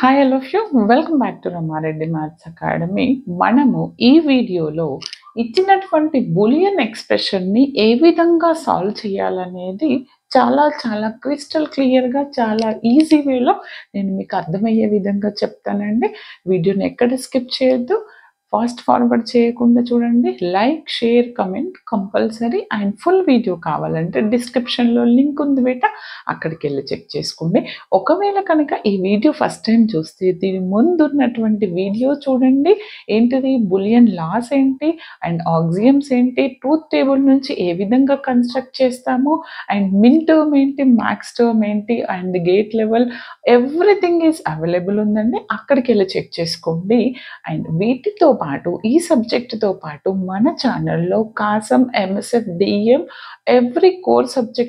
Hi all of you welcome back to Rama Reddy maths academy. మనము ఈ వీడియోలో ఇచ్చినటువంటి బూలియన్ ఎక్స్ప్రెషన్ని ఏ విధంగా సాల్వ్ చేయాలనేది చాలా చాలా క్రిస్టల్ క్లియర్గా చాలా ఈజీ వేలో నేను మీకు అర్థమయ్యే విధంగా చెప్తానండి. వీడియోని ఎక్కడ స్కిప్ చేయొద్దు, ఫాస్ట్ ఫార్వర్డ్ చేయకుండా చూడండి. Like, share, comment compulsory. And full video కావాలంటే డిస్క్రిప్షన్లో లింక్ ఉంది బేట, అక్కడికి వెళ్ళి చెక్ చేసుకోండి. ఒకవేళ కనుక ఈ వీడియో ఫస్ట్ టైం చూస్తే దీని ముందు ఉన్నటువంటి వీడియో చూడండి. ఏంటిది బులియన్ లాస్ ఏంటి అండ్ ఆక్సియమ్స్ ఏంటి, ట్రూత్ టేబుల్ నుంచి ఏ విధంగా కన్స్ట్రక్ట్ చేస్తాము, అండ్ మిన్ టర్మ్ ఏంటి, మ్యాక్స్ టర్మ్ ఏంటి, and gate level, everything is available ఉందండి. అక్కడికి వెళ్ళి చెక్ చేసుకోండి. అండ్ వీటితో పాటు ఈ సబ్జెక్టుతో పాటు మన ఛానల్లో కాసం, MSF, DM every core subject